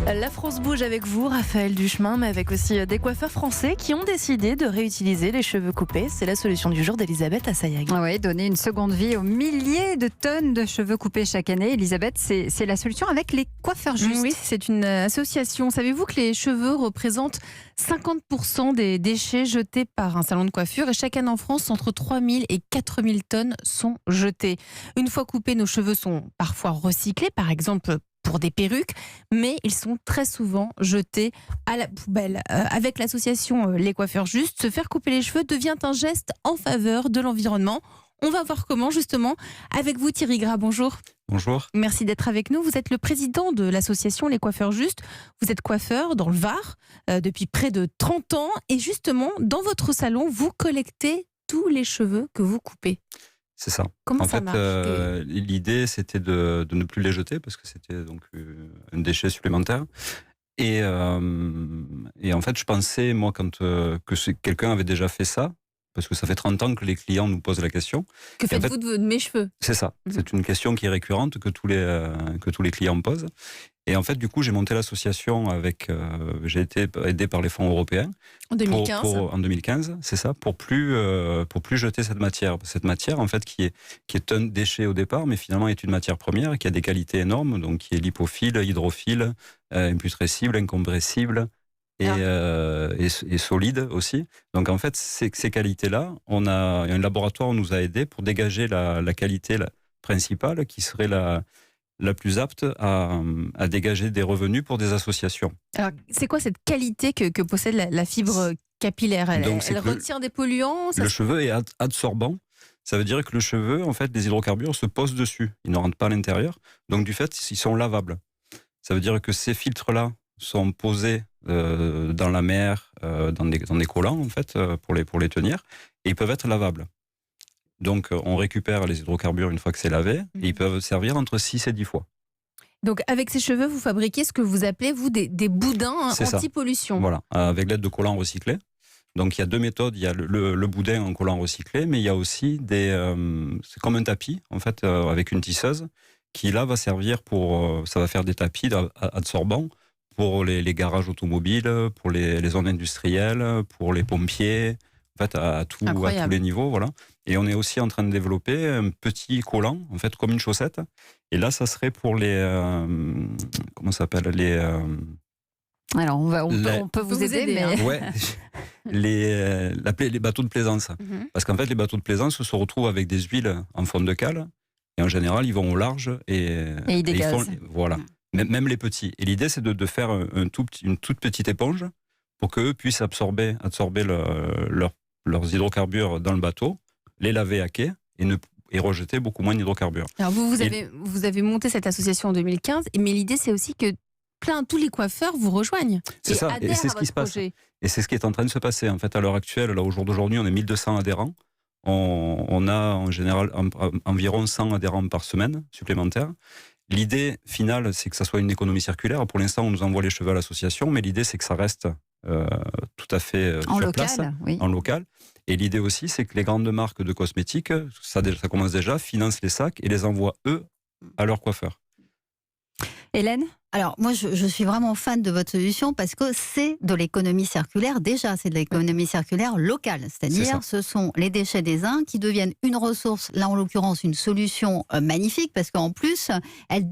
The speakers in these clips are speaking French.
La France bouge avec vous, Raphaël Duchemin, mais avec aussi des coiffeurs français qui ont décidé de réutiliser les cheveux coupés. C'est la solution du jour d'Elisabeth Assayag. Oui, donner une seconde vie aux milliers de tonnes de cheveux coupés chaque année. Elisabeth, c'est la solution avec les coiffeurs justes. Oui, c'est une association. Savez-vous que les cheveux représentent 50% des déchets jetés par un salon de coiffure et chaque année en France, entre 3000 et 4000 tonnes sont jetées. Une fois coupés, nos cheveux sont parfois recyclés, par exemple pour des perruques, mais ils sont très souvent jetés à la poubelle. Avec l'association Les Coiffeurs Justes, se faire couper les cheveux devient un geste en faveur de l'environnement. On va voir comment, justement, avec vous Thierry Gras, bonjour. Bonjour. Merci d'être avec nous. Vous êtes le président de l'association Les Coiffeurs Justes. Vous êtes coiffeur dans le Var depuis près de 30 ans. Et justement, dans votre salon, vous collectez tous les cheveux que vous coupez. C'est ça. Comment en ça fait, marche l'idée, c'était de ne plus les jeter parce que c'était donc un déchet supplémentaire. Et en fait, je pensais, moi, que quelqu'un avait déjà fait ça, parce que ça fait 30 ans que les clients nous posent la question. Que faites-vous de mes cheveux? C'est ça. C'est une question qui est récurrente, que tous les clients posent. Et en fait, du coup, j'ai monté l'association avec... j'ai été aidé par les fonds européens. En 2015 En 2015, c'est ça, pour plus jeter cette matière. Cette matière, en fait, qui est un déchet au départ, mais finalement est une matière première, qui a des qualités énormes, donc qui est lipophile, hydrophile, imputrescible, incompressible et solide aussi. Donc en fait, ces qualités-là, un laboratoire nous a aidés pour dégager la qualité principale, qui serait la plus apte à dégager des revenus pour des associations. Alors, c'est quoi cette qualité que possède la fibre capillaire? Elle retient des polluants? Le cheveu est adsorbant. Ça veut dire que le cheveu, en fait, les hydrocarbures se posent dessus. Ils ne rentrent pas à l'intérieur. Donc, du fait, ils sont lavables. Ça veut dire que ces filtres-là sont posés dans la mer, dans des collants, en fait, pour les tenir. Et ils peuvent être lavables. Donc, on récupère les hydrocarbures une fois que c'est lavé, et ils peuvent servir entre 6 et 10 fois. Donc, avec ces cheveux, vous fabriquez ce que vous appelez, vous, des boudins anti-pollution. Voilà, avec l'aide de collants recyclés. Donc, il y a deux méthodes. Il y a le boudin en collant recyclé, mais il y a aussi c'est comme un tapis, en fait, avec une tisseuse, qui là va servir ça va faire des tapis adsorbants pour les garages automobiles, pour les zones industrielles, pour les pompiers, en fait, à tous les niveaux, voilà. Et on est aussi en train de développer un petit collant, en fait, comme une chaussette. Et là, ça serait pour comment ça s'appelle Alors, on peut vous aider, mais... Ouais, les bateaux de plaisance. Parce qu'en fait, les bateaux de plaisance se retrouvent avec des huiles en fond de cale. Et en général, ils vont au large et ils dégazent. Voilà. Même les petits. Et l'idée, c'est de faire une toute petite éponge pour qu'eux puissent absorber leurs hydrocarbures dans le bateau, les laver à quai et rejeter beaucoup moins d'hydrocarbures. Alors vous avez monté cette association en 2015, mais l'idée c'est aussi que tous les coiffeurs vous rejoignent. C'est ça, et c'est ce qui se passe. Et c'est ce qui est en train de se passer. En fait, à l'heure actuelle, là, au jour d'aujourd'hui, on est 1200 adhérents. On a en général environ 100 adhérents par semaine supplémentaires. L'idée finale, c'est que ça soit une économie circulaire. Pour l'instant, on nous envoie les cheveux à l'association, mais l'idée, c'est que ça reste tout à fait sur place, en local. Et l'idée aussi, c'est que les grandes marques de cosmétiques, ça commence déjà, financent les sacs et les envoient, eux, à leurs coiffeurs. Hélène ? Alors, moi, je suis vraiment fan de votre solution parce que c'est de l'économie circulaire. Déjà, c'est de l'économie circulaire locale. C'est-à-dire, ce sont les déchets des uns qui deviennent une ressource, là, en l'occurrence, une solution magnifique parce qu'en plus, elle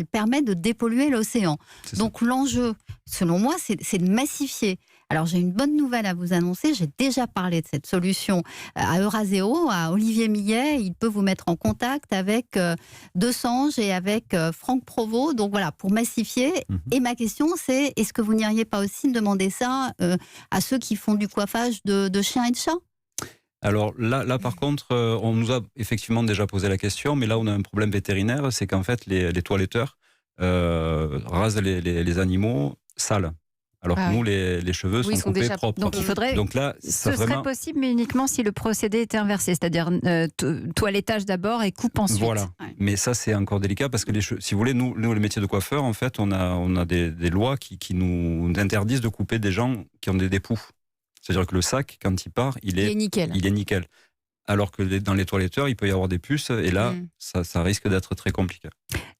permet de dépolluer l'océan. Donc, l'enjeu, selon moi, c'est de massifier. Alors, j'ai une bonne nouvelle à vous annoncer. J'ai déjà parlé de cette solution à Euraseo, à Olivier Millet. Il peut vous mettre en contact avec Desange et avec Franck Provost. Donc, voilà, pour massifier. Et ma question, c'est, est-ce que vous n'iriez pas aussi demander ça à ceux qui font du coiffage de chiens et de chats ? Alors là, par contre, on nous a effectivement déjà posé la question, mais là, on a un problème vétérinaire, c'est qu'en fait, les toiletteurs rasent les animaux sales. Alors que nous, les cheveux sont coupés déjà propres. Donc il faudrait. Donc là, ce serait possible, mais uniquement si le procédé était inversé, c'est-à-dire toilettage d'abord et coupe ensuite. Voilà. Mais ça, c'est encore délicat parce que si vous voulez, nous, les métiers de coiffeur, en fait, on a des lois qui nous interdisent de couper des gens qui ont des poux. C'est-à-dire que le sac, quand il part, il est nickel. alors que dans les toiletteurs, il peut y avoir des puces, et là, ça risque d'être très compliqué.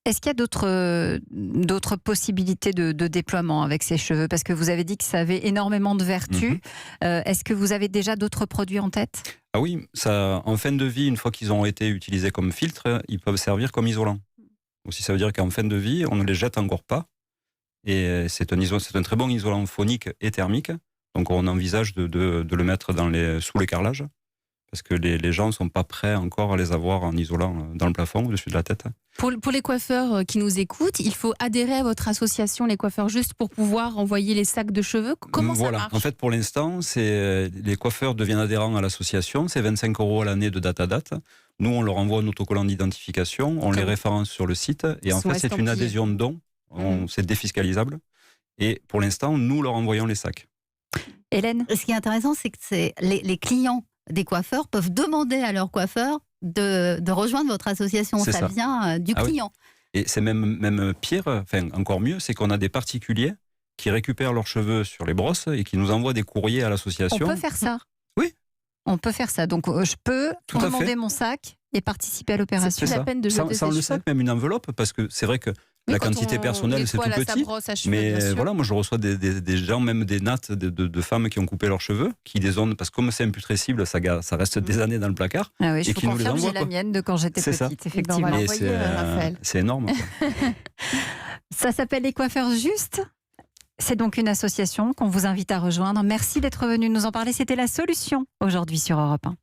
Est-ce qu'il y a d'autres possibilités de déploiement avec ces cheveux? Parce que vous avez dit que ça avait énormément de vertus. Est-ce que vous avez déjà d'autres produits en tête? Ah oui, en fin de vie, une fois qu'ils ont été utilisés comme filtre, ils peuvent servir comme isolant. Aussi, ça veut dire qu'en fin de vie, on ne les jette encore pas. Et c'est un très bon isolant phonique et thermique. Donc on envisage de le mettre sous les carrelages, parce que les gens ne sont pas prêts encore à les avoir en isolant dans le plafond, au-dessus de la tête. Pour les coiffeurs qui nous écoutent, il faut adhérer à votre association Les Coiffeurs Justes pour pouvoir envoyer les sacs de cheveux. Comment ça marche? En fait, pour l'instant, les coiffeurs deviennent adhérents à l'association. C'est 25 € à l'année de date à date. Nous, on leur envoie un autocollant d'identification, on les référence sur le site, et en fait, c'est une adhésion de don. C'est défiscalisable. Et pour l'instant, nous leur envoyons les sacs. Hélène? Ce qui est intéressant, c'est que les clients des coiffeurs peuvent demander à leur coiffeur de rejoindre votre association. Ça vient du client. Oui. Et c'est même pire, encore mieux, c'est qu'on a des particuliers qui récupèrent leurs cheveux sur les brosses et qui nous envoient des courriers à l'association. On peut faire ça? Oui. On peut faire ça. Donc je peux commander mon sac et participer à l'opération. C'est la peine de jeter sans le sac, même une enveloppe, parce que c'est vrai que la quantité personnelle, c'est tout petit. Mais voilà, moi je reçois des gens, même des nattes de femmes qui ont coupé leurs cheveux, qui les ont, parce que comme c'est imputrescible, ça reste des années dans le placard. Ah oui, je et vous qui nous les confirme, envoient. j'ai la mienne de quand j'étais petite, effectivement. C'est énorme. Ça s'appelle Les Coiffeurs Justes. C'est donc une association qu'on vous invite à rejoindre. Merci d'être venu nous en parler. C'était La Solution aujourd'hui sur Europe 1.